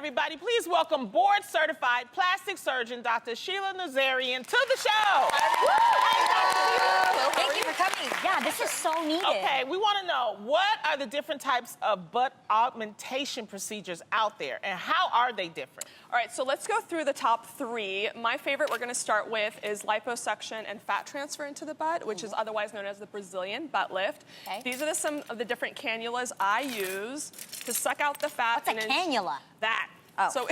everybody. Please welcome board-certified plastic surgeon, Dr. Sheila Nazarian, to the show. Hello. Thank you for coming. Yeah, this is so needed. Okay, we want to know, what are the different types of butt augmentation procedures out there, and how are they different? All right, so let's go through the top three. My favorite we're going to start with is liposuction and fat transfer into the butt, which is otherwise known as the Brazilian butt lift. Okay. These are some of the different cannulas I use to suck out the fat. What's a cannula? That. Oh. So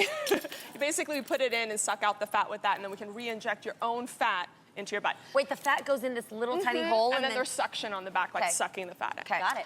basically we put it in and suck out the fat with that, and then we can re-inject your own fat into your butt. Wait, the fat goes in this little tiny hole? And then there's suction on the back, like sucking the fat in. Okay. Got it.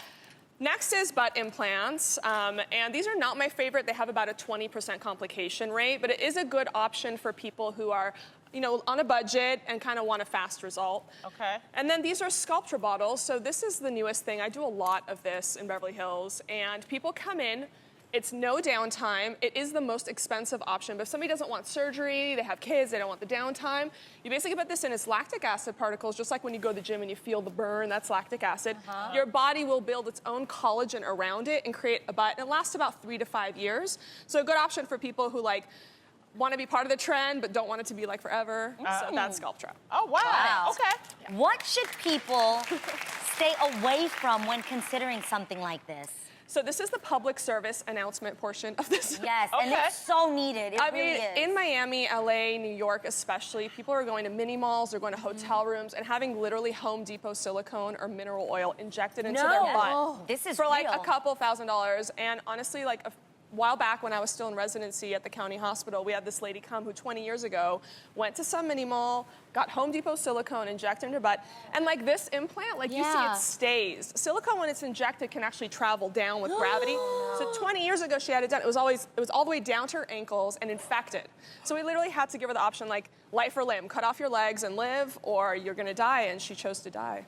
Next is butt implants, and these are not my favorite. They have about a 20% complication rate, but it is a good option for people who are, you know, on a budget and kind of want a fast result. Okay. And then these are sculpture bottles. So this is the newest thing. I do a lot of this in Beverly Hills, and people come in. It's no downtime. It is the most expensive option, but if somebody doesn't want surgery, they have kids, they don't want the downtime, you basically put this in as lactic acid particles, just like when you go to the gym and you feel the burn, that's lactic acid. Your body will build its own collagen around it and create a butt, and it lasts about 3 to 5 years. So a good option for people who want to be part of the trend, but don't want it to be like forever. So that's Sculptra. Oh, wow. Okay. Yeah. What should people stay away from when considering something like this? So this is the public service announcement portion of this. Yes, and it's so needed. It I really mean, is. in Miami, LA, New York especially, people are going to mini malls, they're going to hotel rooms, and having literally Home Depot silicone or mineral oil injected into their butt. This is for like real. a couple $1,000s. And honestly, like a while back when I was still in residency at the county hospital, we had this lady come who 20 years ago went to some mini mall, got Home Depot silicone, injected in her butt, and like this implant, like you see it stays. Silicone, when it's injected, can actually travel down with gravity. So 20 years ago she had it done. It was all the way down to her ankles and infected. So we literally had to give her the option, like, life or limb, cut off your legs and live, or you're gonna die, and she chose to die.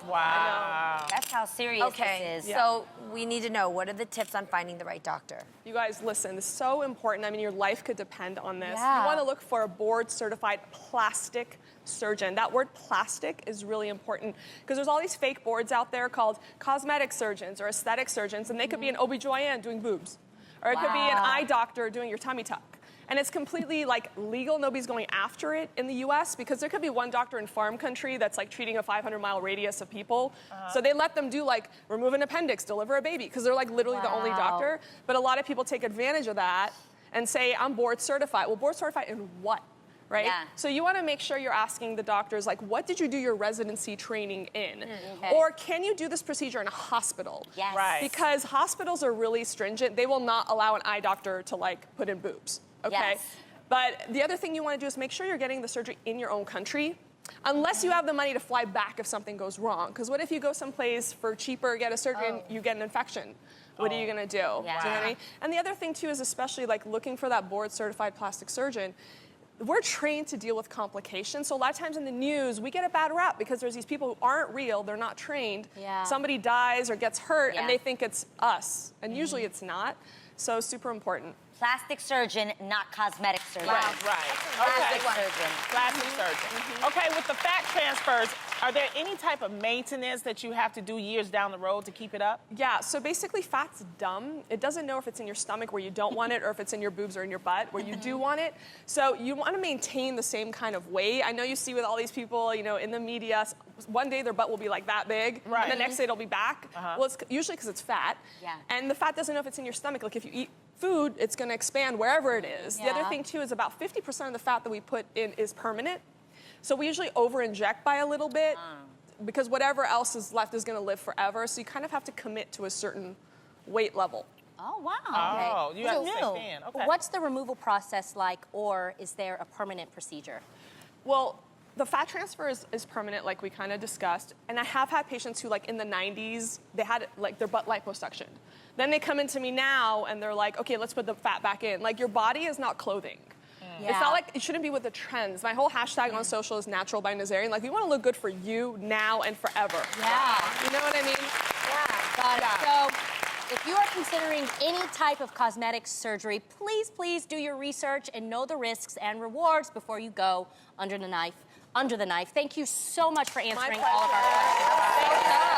Wow. That's how serious this is. Yeah. So we need to know, what are the tips on finding the right doctor? You guys, listen, this is so important. I mean, your life could depend on this. Yeah. You want to look for a board-certified plastic surgeon. That word plastic is really important because there's all these fake boards out there called cosmetic surgeons or aesthetic surgeons, and they could be an OB-GYN doing boobs, or it could be an eye doctor doing your tummy tuck. And it's completely like legal. Nobody's going after it in the US because there could be one doctor in farm country that's like treating a 500-mile radius of people. So they let them do like remove an appendix, deliver a baby, because they're like literally the only doctor. But a lot of people take advantage of that and say, I'm board certified. Well, board certified in what? Right? Yeah. So you want to make sure you're asking the doctors, like, what did you do your residency training in? Or can you do this procedure in a hospital? Yes. Right. Because hospitals are really stringent. They will not allow an eye doctor to like put in boobs. Okay. Yes. But the other thing you want to do is make sure you're getting the surgery in your own country, unless you have the money to fly back if something goes wrong. Because what if you go someplace for cheaper, get a surgery, and you get an infection? What are you going to do? Yeah. Do you know what I mean? And the other thing, too, is especially like looking for that board-certified plastic surgeon. We're trained to deal with complications, so a lot of times in the news, we get a bad rap because there's these people who aren't real, they're not trained. Yeah. Somebody dies or gets hurt, and they think it's us, and usually it's not. So super important. Plastic surgeon, not cosmetic surgeon. Right. Plastic surgeon. Plastic surgeon. Okay, with the fat transfers, are there any type of maintenance that you have to do years down the road to keep it up? Yeah, so basically fat's dumb. It doesn't know if it's in your stomach where you don't want it or if it's in your boobs or in your butt where you do want it. So you want to maintain the same kind of weight. I know you see with all these people, you know, in the media, one day their butt will be like that big, and the next day it'll be back. Well, it's usually because it's fat. Yeah. And the fat doesn't know if it's in your stomach. Like if you eat food, it's going to expand wherever it is. The other thing, too, is about 50% of the fat that we put in is permanent. So we usually over-inject by a little bit because whatever else is left is going to live forever. So you kind of have to commit to a certain weight level. Oh, wow. Oh, you have to stay So, thin. Okay. what's the removal process like, or is there a permanent procedure? Well, the fat transfer is permanent, like we kind of discussed. And I have had patients who, like in the 90s, they had like their butt liposuction. Then they come into me now and they're like, okay, let's put the fat back in. Like your body is not clothing. It's not like, it shouldn't be with the trends. My whole hashtag on social is natural by Nazarian. Like we want to look good for you now and forever. Yeah. You know what I mean? Yeah. Got it. So if you are considering any type of cosmetic surgery, please, please do your research and know the risks and rewards before you go under the knife. Thank you so much for answering all of our questions.